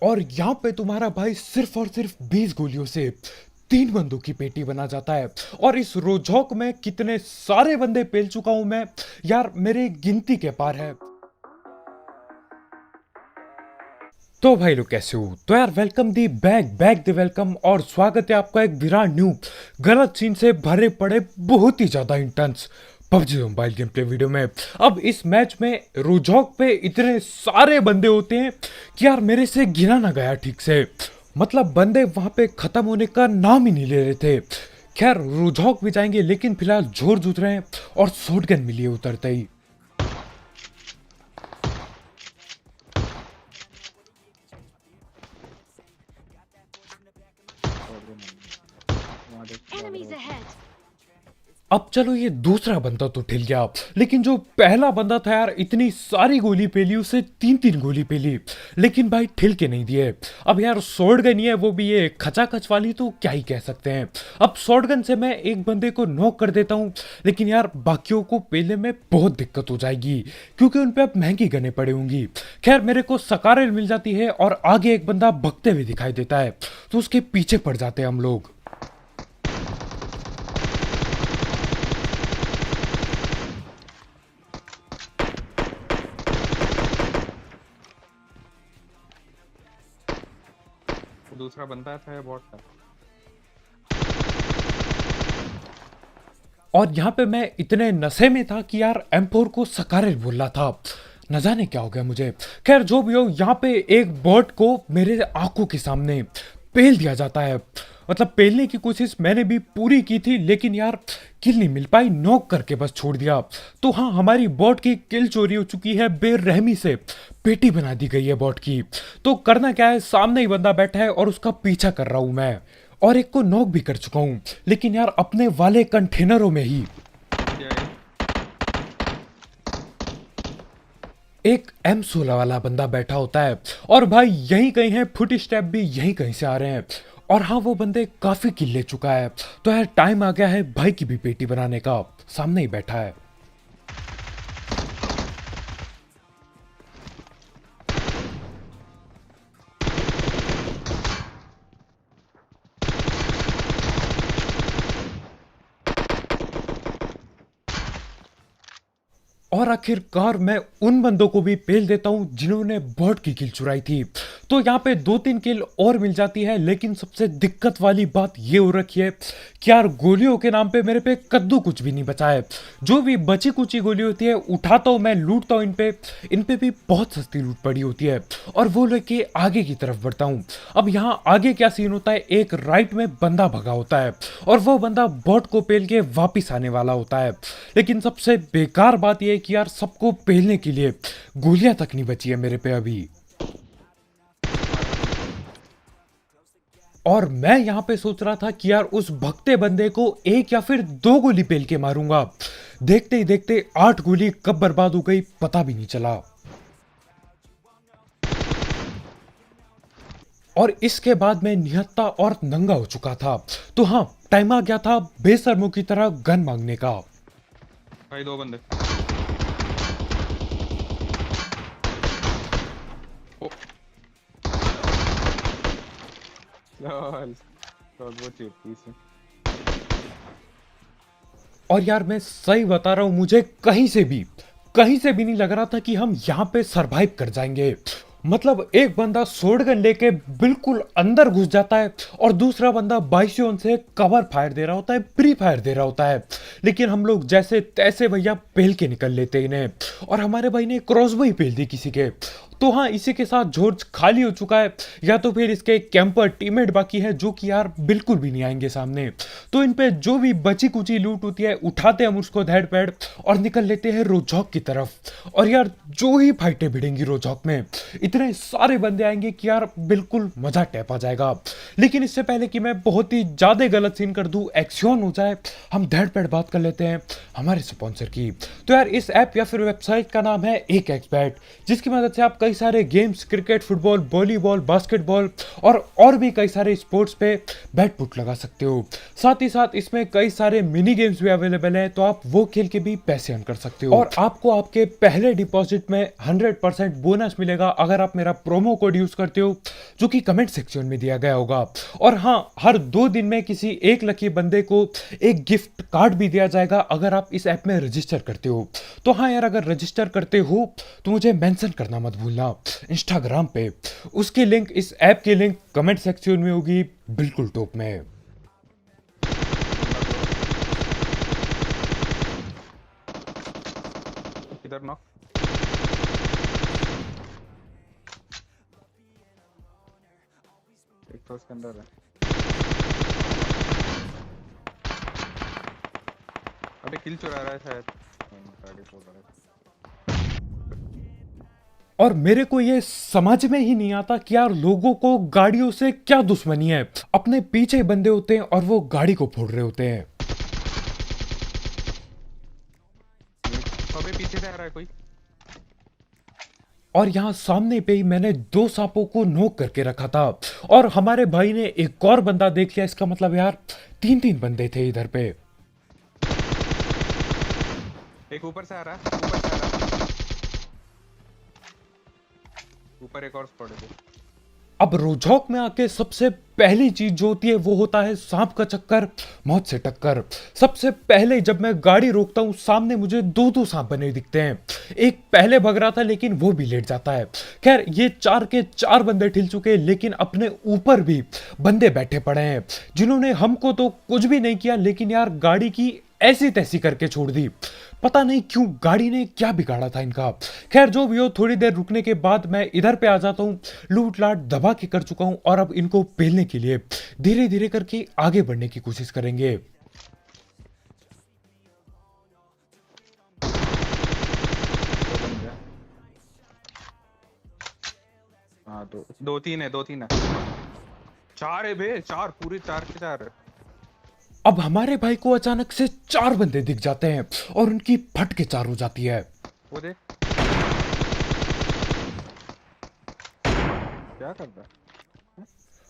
और यहाँ पे तुम्हारा भाई सिर्फ और सिर्फ 20 गोलियों से 3 बंदों की पेटी बना जाता है। और इस रोजौक में कितने सारे बंदे पेल चुका हूं मैं, यार मेरे गिनती के पार है। तो भाई लोग कैसे हो? तो यार welcome the back back the welcome, और स्वागत है आपका एक विराट न्यू गलत सीन से भरे पड़े बहुत ही ज्यादा intense PUBG mobile game play video में। अब इस मैच में रोजॉक पे इतने सारे बंदे होते हैं कि यार मेरे से गिना ना गया ठीक से। मतलब बंदे वहां पे खत्म होने का नाम ही नहीं ले रहे थे। खैर रोजॉक भी जाएंगे, लेकिन फिलहाल जोर जुट रहे हैं और शॉटगन मिली है उतरते ही। Enemies ahead! अब चलो ये दूसरा बंदा तो ठिल गया, लेकिन जो पहला बंदा था यार इतनी सारी गोली पेली, उसे 3-3 गोली पेली, लेकिन भाई ठिल के नहीं दिए। अब यार शॉटगन ही है, वो भी ये खचाखच वाली, तो क्या ही कह सकते हैं। अब शॉटगन से मैं एक बंदे को नॉक कर देता हूँ, लेकिन यार बाकियों को पेलने में बहुत दिक्कत हो जाएगी क्योंकि उन पे अब महंगी गने पड़े होंगी। खैर मेरे को सकारल मिल जाती है और आगे एक बंदा भगते हुए दिखाई देता है, तो उसके पीछे पड़ जाते हैं हम लोग। दूसरा बंदा था या बॉट था? और यहाँ पे मैं इतने नशे में था कि यार M4 को सकारल बोल रहा था, न जाने क्या हो गया मुझे। खैर जो भी हो, यहाँ पे एक बॉट को मेरे आंखों के सामने पेल दिया जाता है। मतलब पेलने की कोशिश मैंने भी पूरी की थी, लेकिन यार किल नहीं मिल पाई, नॉक करके बस छोड़ दिया। तो हाँ, हमारी बॉट की किल चोरी हो चुकी है, बेरहमी से पेटी बना दी गई है बॉट की। तो करना क्या है, सामने ही बंदा बैठा है और उसका पीछा कर रहा हूं मैं, और एक को नॉक भी कर चुका हूं, लेकिन यार अपने वाले कंटेनरों में ही। क्या है? एक M16 वाला बंदा बैठा होता है, और भाई यहीं कहीं है, फुट स्टेप भी यहीं कहीं से आ रहे हैं। और हाँ, वो बंदे काफी किल ले चुका है, तो यार टाइम आ गया है भाई की भी पेटी बनाने का। सामने ही बैठा है। और आखिरकार मैं उन बंदों को भी पेल देता हूं जिन्होंने बॉट की किल चुराई थी। तो यहाँ पे 2-3 किल और मिल जाती है, लेकिन सबसे दिक्कत वाली बात ये हो रखी है कि यार गोलियों के नाम पे मेरे पे कद्दू कुछ भी नहीं बचा है। जो भी बची कुची गोली होती है उठाता हूँ मैं, लूटता हूँ इन पे भी बहुत सस्ती लूट पड़ी होती है, और वो लेके आगे की तरफ बढ़ता हूँ। अब यहाँ आगे क्या सीन होता है, एक राइट में बंदा भगा होता है और वो बंदा बॉट को पेल के वापिस आने वाला होता है। लेकिन सबसे बेकार बात यह है कि यार सबको पेलने के लिए गोलियां तक नहीं बची है मेरे पे अभी। और मैं यहां पे सोच रहा था कि यार उस भगते बंदे को एक या फिर 2 गोली पेल के मारूंगा। देखते ही देखते 8 गोली कब बर्बाद हो गई पता भी नहीं चला। और इसके बाद मैं निहत्ता और नंगा हो चुका था। तो हाँ, टाइम आ गया था बेशर्मों की तरह गन मांगने का। भाई दो बंदे। ओ लॉल, तो वो चेपी से। और यार मैं सही बता रहा हूं, मुझे कहीं से भी नहीं लग रहा था कि हम यहां पे सरवाइव कर जाएंगे। मतलब एक बंदा शॉटगन लेके बिल्कुल अंदर घुस जाता है और दूसरा बंदा बाइसियोन से कवर फायर दे रहा होता है, प्री फायर दे रहा होता है, लेकिन हम लोग जैसे तैसे भैया पेल के निकल लेते इन्हें। और हमारे भाई ने क्रॉसबो ही पेल दी किसी के। तो हाँ, इसी के साथ जॉर्ज खाली हो चुका है, या तो फिर इसके कैंपर टीममेट बाकी है जो कि यार बिल्कुल भी नहीं आएंगे सामने। तो इन पे जो भी बची कुची लूट होती है उठाते हम उसको धैड़ पैड़ और निकल लेते हैं रोजॉक की तरफ। और यार जो ही फाइटें भिड़ेंगी रोजॉक में, इतने सारे बंदे आएंगे कि यार बिल्कुल मजा टैप आ जाएगा। लेकिन इससे पहले कि मैं बहुत ही ज्यादा गलत सीन कर दूं, एक्शन हो जाए, हम धैड़ पैड़ बात कर लेते हैं हमारे स्पॉन्सर की। तो यार इस ऐप या फिर वेबसाइट का नाम है एक एक्सबैट, जिसकी मदद से आप कई सारे games, cricket, football, volleyball, basketball और भी कई सारे स्पोर्ट्स पे बैट पुट लगा सकते हो। साथ ही साथ इसमें कई सारे मिनी गेम्स भी अवेलेबल है, तो आप वो खेल के भी पैसे अर्न कर सकते हो। और आपको आपके पहले डिपॉजिट में 100% बोनस मिलेगा अगर आप मेरा प्रोमो कोड यूज करते हो, जो कि कमेंट सेक्शन में दिया गया होगा। और हाँ, हर 2 दिन में किसी एक लकी बंदे को एक गिफ्ट कार्ड भी दिया जाएगा अगर आप इस ऐप में रजिस्टर करते हो। तो हाँ यार, अगर रजिस्टर करते हो तो मुझे मेंशन करना मत भूलना इंस्टाग्राम पे। उसकी लिंक, इस ऐप की लिंक कमेंट सेक्शन में होगी, बिल्कुल टॉप में। इधर नॉक। एक तो उसके अंदर है। अबे किल चुरा रहा है शायद। गाड़ी फोड़ रहा है। और मेरे को ये समझ में ही नहीं आता कि यार लोगों को गाड़ियों से क्या दुश्मनी है। अपने पीछे बंदे होते हैं और वो गाड़ी को फोड़ रहे होते हैं। अबे पीछे से आ रहा है कोई। और यहाँ सामने पे ही मैंने 2 सांपों को नोक करके रखा था और हमारे भाई ने एक और बंदा देख लिया। इसका मतलब यार 3-3 बंदे थे इधर पे। एक ऊपर से आ रहा है, ऊपर से आ रहा है। ऊपर एक और स्पॉट है। अब रोजॉक में आके सबसे पहली चीज जो होती है वो होता है सांप का चक्कर, मौत से टक्कर। सबसे पहले जब मैं गाड़ी रोकता हूं, सामने मुझे 2-2 सांप बने दिखते हैं। एक पहले भग रहा था लेकिन वो भी लेट जाता है। खैर, ये 4 के 4 बंदे ठिल चुके हैं, लेकिन अपने ऊपर भी बंदे बैठे पड़े हैं जिन्होंने हमको तो कुछ भी नहीं किया, लेकिन यार गाड़ी की ऐसी तैसी करके छोड़ दी। पता नहीं क्यों गाड़ी ने क्या बिगाड़ा था इनका। खैर जो भी हो, थोड़ी देर रुकने के बाद मैं इधर पे आ जाता हूँ। लूट लाट दबा के कर चुका हूँ और अब इनको पेलने के लिए धीरे धीरे करके आगे बढ़ने की कोशिश करेंगे। हाँ, दो तीन है, 2-3 है। 4 है बे, 4 पूरे 4 के 4 है। अब हमारे भाई को अचानक से 4 बंदे दिख जाते हैं और उनकी फट के 4 हो जाती है। वो देख क्या कर रहा है।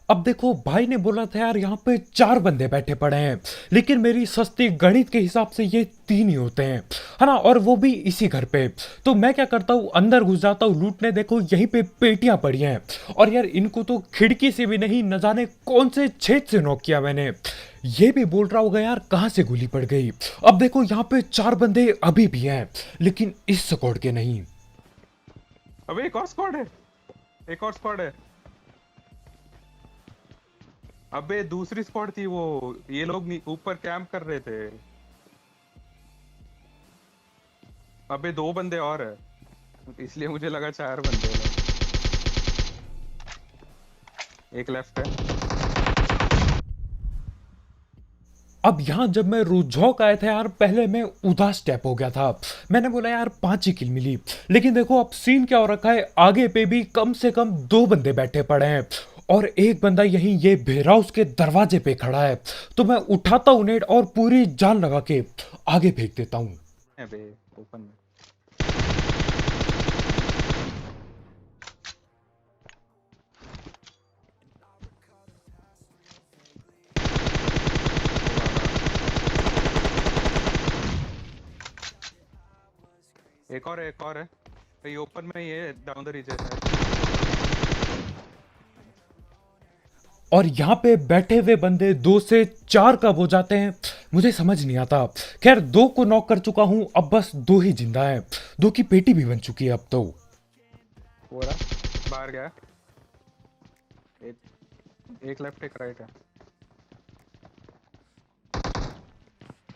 अब देखो, भाई ने बोला था यार यहाँ पे 4 बंदे बैठे पड़े हैं, लेकिन मेरी सस्ती गणित के हिसाब से ये 3 ही होते हैं, है ना, और वो भी इसी घर पे। तो मैं क्या करता हूँ, अंदर घुस जाता हूँ लूटने। देखो यहीं पे पेटियां पड़ी हैं और यार इनको तो खिड़की से भी नहीं, न जाने कौन से छेद से नॉक किया मैंने। ये भी बोल रहा होगा यार कहाँ से गोली पड़ गई। अब देखो यहाँ पे 4 बंदे अभी भी हैं, लेकिन इस स्क्वाड के नहीं। अबे एक और स्क्वाड है, एक और स्क्वाड है। अबे दूसरी स्क्वाड थी वो, ये लोग ऊपर कैंप कर रहे थे। अबे 2 बंदे और है, इसलिए मुझे लगा 4 बंदे हैं। एक लेफ्ट है। अब यहाँ जब मैं रुझौक आया था यार, पहले मैं उदास टाइप हो गया था। मैंने बोला यार 5 ही किल मिली, लेकिन देखो अब सीन क्या हो रखा है, आगे पे भी कम से कम 2 बंदे बैठे पड़े हैं और एक बंदा यहीं ये बेर हाउस के दरवाजे पे खड़ा है। तो मैं उठाता हूँ नेट और पूरी जान लगा के आगे फेंक देता हूँ। अबे ओपन में एक और है, एक और है। ये ओपन में, ये डाउन द रीजन है। और यहाँ पे बैठे हुए बंदे 2 से 4 कब हो जाते हैं मुझे समझ नहीं आता। खैर 2 को नॉक कर चुका हूँ, अब बस 2 ही जिंदा हैं। 2 की पेटी भी बन चुकी है अब तो। पूरा बाहर गया। एक लेफ्ट एक राइट है।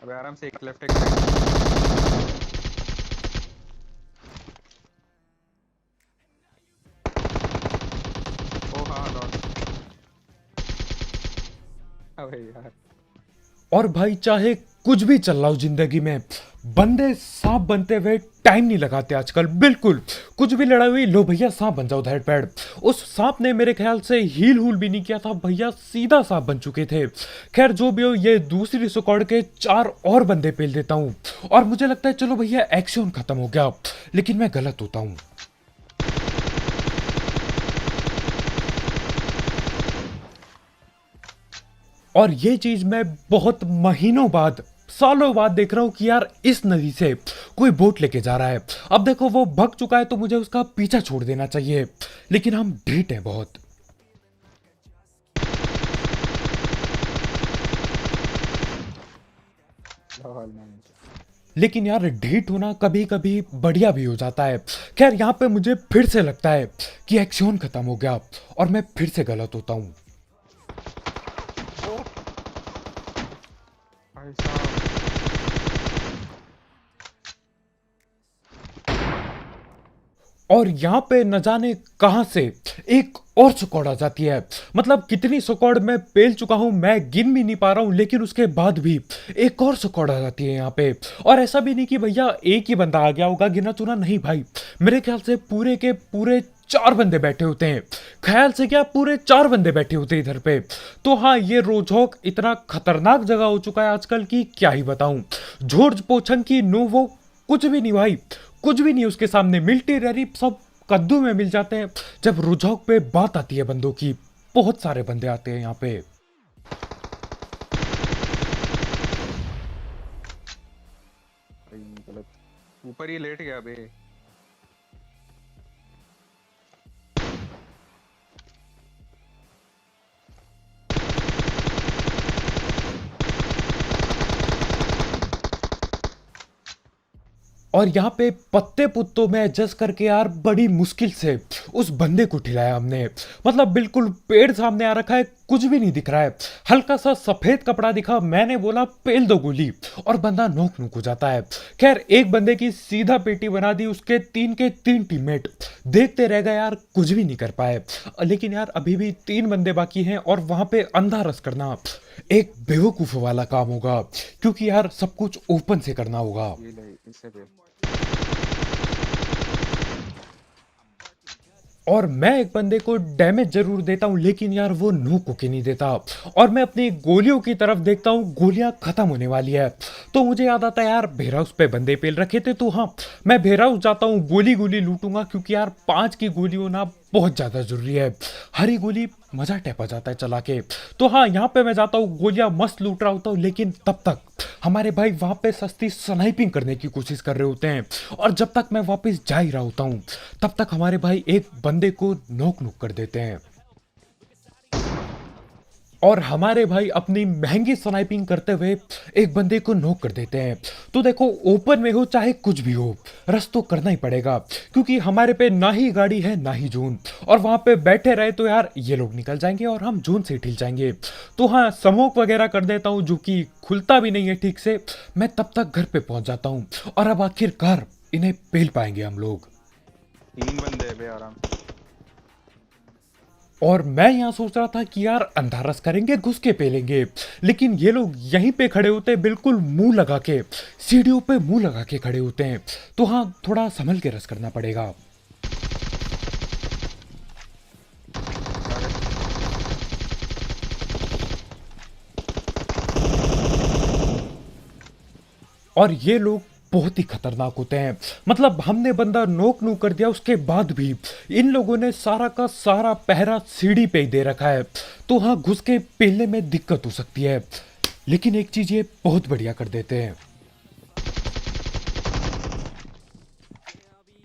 अबे आराम से, एक लेफ्ट एक राइट। ओ हाँ लॉर्ड। अबे यार, और भाई चाहे कुछ भी चल रहा हो जिंदगी में, बंदे सांप बनते हुए टाइम नहीं लगाते आजकल बिल्कुल। कुछ भी लड़ाई हुई, लो भैया सांप बन जाओ धैट पैड। उस सांप ने मेरे ख्याल से हील हूल भी नहीं किया था भैया, सीधा सांप बन चुके थे। खैर जो भी हो, ये दूसरी स्क्वाड के 4 और बंदे पेल देता हूँ और मुझे लगता है चलो भैया एक्शन खत्म हो गया, लेकिन मैं गलत होता हूँ। और ये चीज मैं बहुत महीनों बाद, सालों बाद देख रहा हूं कि यार इस नदी से कोई बोट लेके जा रहा है। अब देखो वो भग चुका है तो मुझे उसका पीछा छोड़ देना चाहिए, लेकिन हम ढीठ हैं बहुत। हॉल में। लेकिन यार ढीठ होना कभी कभी बढ़िया भी हो जाता है। खैर यहाँ पे मुझे फिर से लगता है कि एक्शन खत्म हो गया और मैं फिर से गलत होता हूँ। ओ भाई साहब, और यहाँ पे न जाने कहां से एक और स्क्वाड आ जाती है। मतलब कितनी स्क्वाड मैं पेल चुका हूं मैं गिन भी नहीं पा रहा हूं, लेकिन उसके बाद भी एक और स्क्वाड आ जाती है यहाँ पे। और ऐसा भी नहीं कि भैया एक ही बंदा आ गया होगा, गिना चुना नहीं भाई, मेरे ख्याल से पूरे के पूरे 4 बंदे बैठे होते हैं। ख्याल से क्या, पूरे 4 बंदे बैठे होते हैं इधर पे। तो हाँ, ये रोजहॉक इतना खतरनाक जगह हो चुका है आजकल की क्या ही बताऊं। जॉर्ज पोछंग की नो वो कुछ भी नहीं भाई, कुछ भी नहीं उसके सामने। मिल्टी रेरी सब कद्दू में मिल जाते हैं। जब रुझाक पे बात आती है बंदों की, बहुत सारे बंदे आते हैं यहाँ पे। गलत, ऊपर ही लेट गया बे। और यहाँ पे पत्ते पुत्तों में एडजस्ट करके यार बड़ी मुश्किल से उस बंदे को ठिलाया हमने। मतलब बिल्कुल पेड़ सामने आ रखा है, कुछ भी नहीं दिख रहा है, हल्का सा सफेद कपड़ा दिखा, मैंने बोला पेल दो गोली, और बंदा नोक नोक हो जाता है। खैर एक बंदे की सीधा पेटी बना दी, उसके 3 के 3 टीममेट देखते रह गए यार, कुछ भी नहीं कर पाए। लेकिन यार अभी भी 3 बंदे बाकी हैं और वहां पे अंधा रस करना एक बेवकूफ वाला काम होगा, क्योंकि यार सब कुछ ओपन से करना होगा। ये ले इससे पे। और मैं एक बंदे को डैमेज जरूर देता हूं, लेकिन यार वो नो कुकी नहीं देता। और मैं अपनी गोलियों की तरफ देखता हूं, गोलियां खत्म होने वाली है। तो मुझे याद आता है यार भेराउस पे बंदे पेल रखे थे, तो हाँ मैं भेराउस जाता हूं, गोली गोली लूटूंगा, क्योंकि यार 5 की गोली होना बहुत ज्यादा जरूरी है। हरी गोली मजा टैप आ जाता है चला के। तो हाँ यहाँ पे मैं जाता हूँ, गोलियां मस्त लूट रहा होता हूँ, लेकिन तब तक हमारे भाई वहां पे सस्ती स्नाइपिंग करने की कोशिश कर रहे होते हैं। और जब तक मैं वापस जा ही रहा होता हूँ, तब तक हमारे भाई एक बंदे को नोक नोक कर देते हैं। और हमारे भाई अपनी महंगी स्नाइपिंग करते हुए एक बंदे को नॉक कर देते हैं। तो देखो ओपन में हो चाहे कुछ भी हो, रस तो करना ही पड़ेगा, क्योंकि हमारे पे ना ही गाड़ी है ना ही जोन। और वहां पे बैठे रहे तो यार ये लोग निकल जाएंगे और हम जोन से हिल जाएंगे। तो हाँ स्मोक वगैरह कर देता हूँ, जो कि खुलता भी नहीं है ठीक से। मैं तब तक घर पे पहुंच जाता हूँ और अब आखिरकार इन्हें पेल पाएंगे हम लोग। 3 बंदे हैं बे आराम से। और मैं यहाँ सोच रहा था कि यार अंधारस करेंगे, घुस के पेलेंगे, लेकिन ये लोग यहीं पे खड़े होते हैं, बिल्कुल मुंह लगा के, सीढ़ियों पे मुंह लगा के खड़े होते हैं। तो हाँ थोड़ा संभल के रस करना पड़ेगा। और ये लोग बहुत ही खतरनाक होते हैं। मतलब हमने बंदा नोक नू कर दिया, उसके बाद भी इन लोगों ने सारा का सारा पहरा सीढ़ी पे ही दे रखा है। तो हाँ घुस के पेलने में दिक्कत हो सकती है, लेकिन एक चीज ये बहुत बढ़िया कर देते हैं।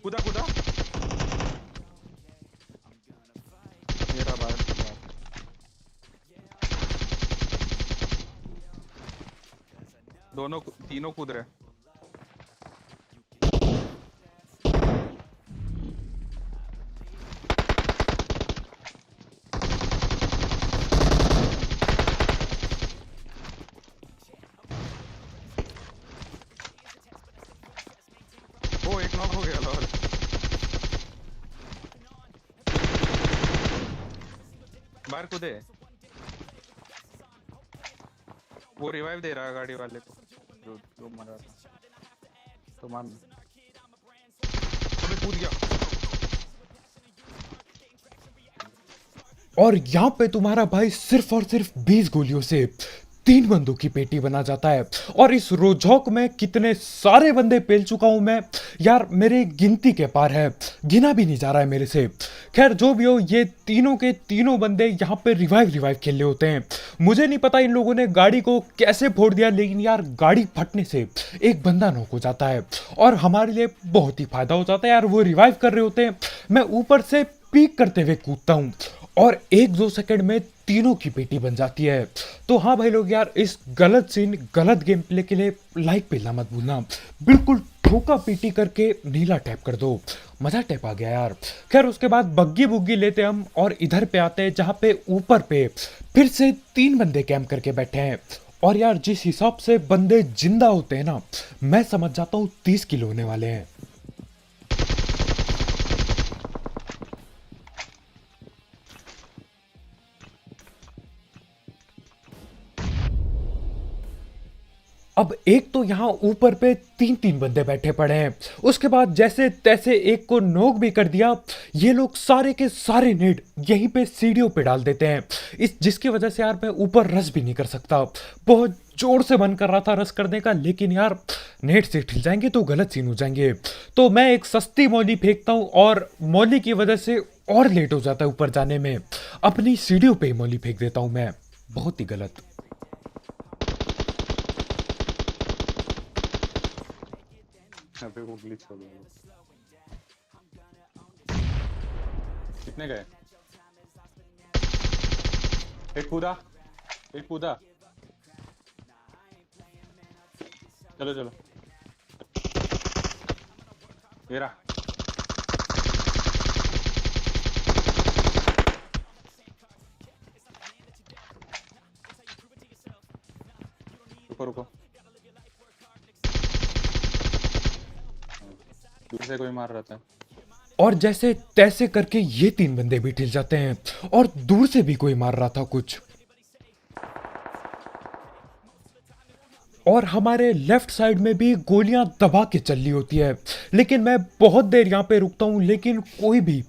कूदा कूदा मेरा बार। दोनों तीनों कूद रहे। ओ एक नॉक हो गया लॉल। बाहर कूदे, वो रिवाइव दे रहा है गाड़ी वाले को जो जो मरा था। तो मान अबे कूद गया। और यहाँ पे तुम्हारा भाई सिर्फ और सिर्फ 20 गोलियों से 3 बंदों की पेटी बना जाता है। और इस रोजॉक में कितने सारे बंदे पेल चुका हूं मैं, यार मेरे गिनती के पार है, गिना भी नहीं जा रहा है मेरे से। खैर जो भी हो, ये तीनों के तीनों बंदे यहाँ पे रिवाइव खेल रहे होते हैं। मुझे नहीं पता इन लोगों ने गाड़ी को कैसे फोड़ दिया, लेकिन यार गाड़ी फटने से एक बंदा नॉक हो जाता है और हमारे लिए बहुत ही फायदा हो जाता है। यार वो रिवाइव कर रहे होते हैं, मैं ऊपर से पीक करते हुए कूदता हूँ और 1-2 सेकंड में तीनों की पेटी बन जाती है। तो हाँ भाई लोग यार, इस गलत सीन गलत गेम प्ले के लिए लाइक पेलना मत भूलना, बिल्कुल ठोका पीटी करके नीला टैप कर दो। मजा टैप आ गया यार। खैर उसके बाद बग्गी बुग्गी लेते हम और इधर पे आते हैं जहाँ पे ऊपर पे फिर से 3 बंदे कैंप करके बैठे हैं। और यार जिस हिसाब से बंदे जिंदा होते हैं ना, मैं समझ जाता हूँ 30 किलो होने वाले हैं। अब एक तो यहाँ ऊपर पे 3-3 बंदे बैठे पड़े हैं, उसके बाद जैसे तैसे एक को नोक भी कर दिया। ये लोग सारे के सारे नेट यहीं पे सीढ़ियों पे डाल देते हैं, इस जिसकी वजह से यार मैं ऊपर रस भी नहीं कर सकता। बहुत जोर से मन कर रहा था रस करने का, लेकिन यार नेट से ठिल जाएंगे तो गलत सीन हो जाएंगे। तो मैं एक सस्ती मौली फेंकता हूँ और मौली की वजह से और लेट हो जाता है ऊपर जाने में। अपनी सीढ़ियों पे ही मौली फेंक देता हूँ मैं, बहुत ही गलत। यहाँ पे वो ग्लिच हो गया। कितने गए? एक कूदा, एक कूदा। चलो चलो, ये रहा। रुको रुको, दूर से कोई मार रहा था। और जैसे तैसे करके ये 3 बंदे भी ठिल जाते हैं और दूर से भी कोई मार रहा था कुछ। और हमारे लेफ्ट साइड में भी गोलियां दबा के चल रही होती है, लेकिन मैं बहुत देर यहाँ पे रुकता हूँ, लेकिन कोई भी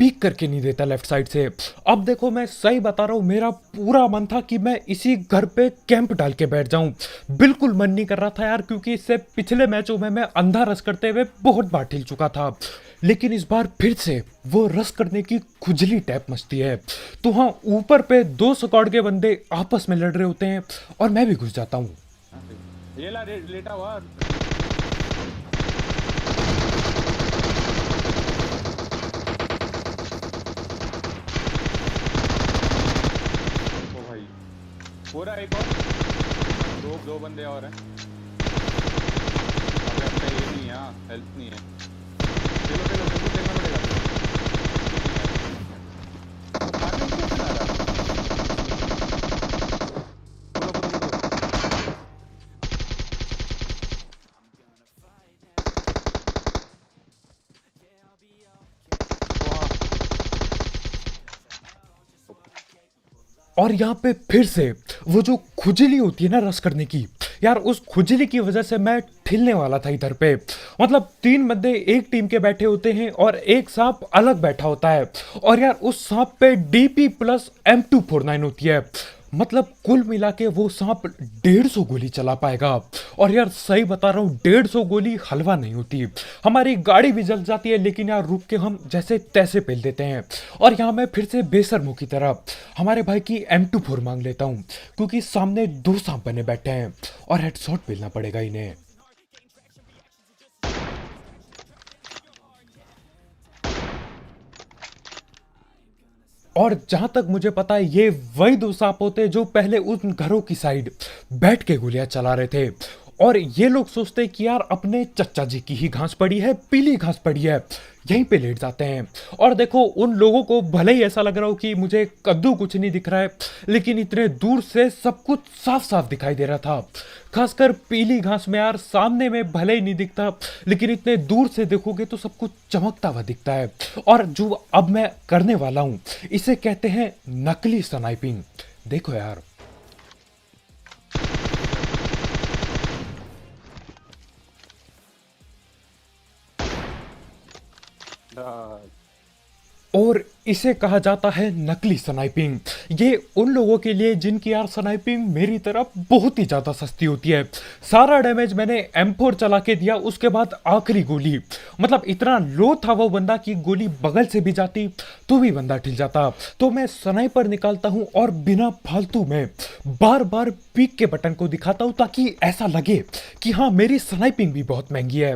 पीक करके नहीं देता लेफ्ट साइड से। अब देखो मैं सही बता रहा हूँ, मेरा पूरा मन था कि मैं इसी घर पे कैंप डाल के बैठ जाऊं। बिल्कुल मन नहीं कर रहा था यार, क्योंकि इससे पिछले मैचों में मैं अंधा रस करते हुए बहुत बार ठिल चुका था, लेकिन इस बार फिर से वो रस करने की खुजली टैप मचती है। तो हाँ, ऊपर पे 2 स्क्वाड के बंदे आपस में लड़ रहे होते हैं और मैं भी घुस जाता हूँ। ये ला लेटा हुआ। ओ भाई, पूरा एक और, दो बंदे और हैं। अबे अपना ये नहीं है, हेल्थ नहीं है। चलो चलो जल्दी देखना पड़ेगा। आगे क्यों चला रहा? बोलो बोलो बोलो। और यहाँ पे फिर से वो जो खुजली होती है ना रस करने की, यार उस खुजली की वजह से मैं ठिलने वाला था इधर पे। मतलब 3 बंदे एक टीम के बैठे होते हैं और एक सांप अलग बैठा होता है, और यार उस सांप पे DP प्लस M249 होती है। मतलब कुल मिला के वो सांप 150 गोली चला पाएगा। और यार सही बता रहा हूँ, 150 गोली हलवा नहीं होती। हमारी गाड़ी भी जल जाती है, लेकिन यार रुक के हम जैसे तैसे पेल देते हैं। और यहाँ मैं फिर से बेशर्मों की तरह हमारे भाई की M24 मांग लेता हूँ, क्योंकि सामने 2 सांप बने बैठे हैं और हेडशॉट पेलना पड़ेगा इन्हें। और जहां तक मुझे पता है, ये वही 2 सांप होते जो पहले उन घरों की साइड बैठ के गोलियां चला रहे थे। और ये लोग सोचते हैं कि यार अपने चचा जी की ही घास पड़ी है, पीली घास पड़ी है, यहीं पे लेट जाते हैं। और देखो उन लोगों को भले ही ऐसा लग रहा हो कि मुझे कद्दू कुछ नहीं दिख रहा है, लेकिन इतने दूर से सब कुछ साफ साफ दिखाई दे रहा था। खासकर पीली घास में यार, सामने में भले ही नहीं दिखता, लेकिन इतने दूर से देखोगे तो सब कुछ चमकता हुआ दिखता है। और जो अब मैं करने वाला हूं, इसे कहते हैं नकली स्नाइपिंग। देखो यार, और इसे कहा जाता है नकली स्नाइपिंग। ये उन लोगों के लिए जिनकी यार स्नाइपिंग मेरी तरफ बहुत ही ज़्यादा सस्ती होती है। सारा डैमेज मैंने M4 चला के दिया, उसके बाद आखिरी गोली, मतलब इतना लो था वो बंदा कि गोली बगल से भी जाती तो भी बंदा ठिल जाता। तो मैं स्नाइपर निकालता हूँ और बिना फालतू में बार बार पीक के बटन को दिखाता हूँ ताकि ऐसा लगे कि हाँ मेरी स्नाइपिंग भी बहुत महंगी है।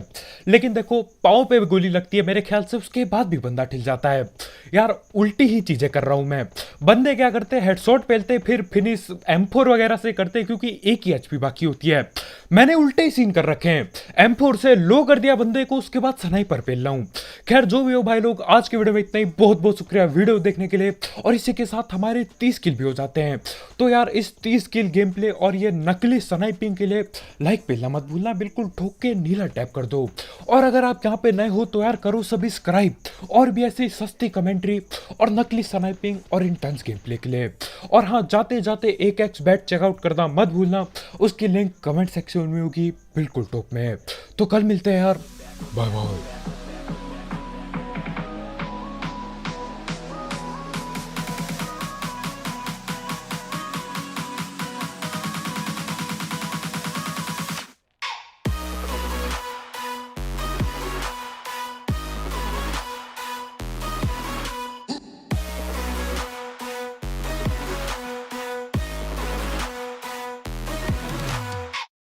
लेकिन देखो पाँव पे गोली लगती है मेरे ख्याल से, उसके बाद भी बंदा ठिल जाता है। यार उल्टी ही चीजें कर रहा हूं मैं। बंदे क्या करते हैं, हेडशॉट पेलते फिर फिनिश M4 वगैरह से करते क्योंकि एक ही HP बाकी होती है। मैंने उल्टे ही सीन कर रखे हैं, M4 से लो कर दिया बंदे को, उसके बाद स्नाइपर पेल रहा हूं। खैर जो भी हो भाई लोग, आज के वीडियो में इतना ही। बहुत बहुत शुक्रिया वीडियो देखने के लिए, और इसी के साथ हमारे 30 किल भी हो जाते हैं। तो यार इस 30 किल गेम प्ले और ये नकली स्नाइपिंग के लिए लाइक पेलना मत भूलना, बिल्कुल ठोक के नीला टैप कर दो। और अगर आप यहाँ पे नए हो तो यार करो सब्सक्राइब, और भी ऐसी सस्ती कमेंट्री और नकली स्नाइपिंग और इंटेंस गेम प्ले के लिए। और हाँ, जाते जाते 1x बैट चेकआउट करना मत भूलना, उसकी लिंक कमेंट सेक्शन में होगी बिल्कुल टॉप में। तो कल मिलते हैं यार, बाय बाय।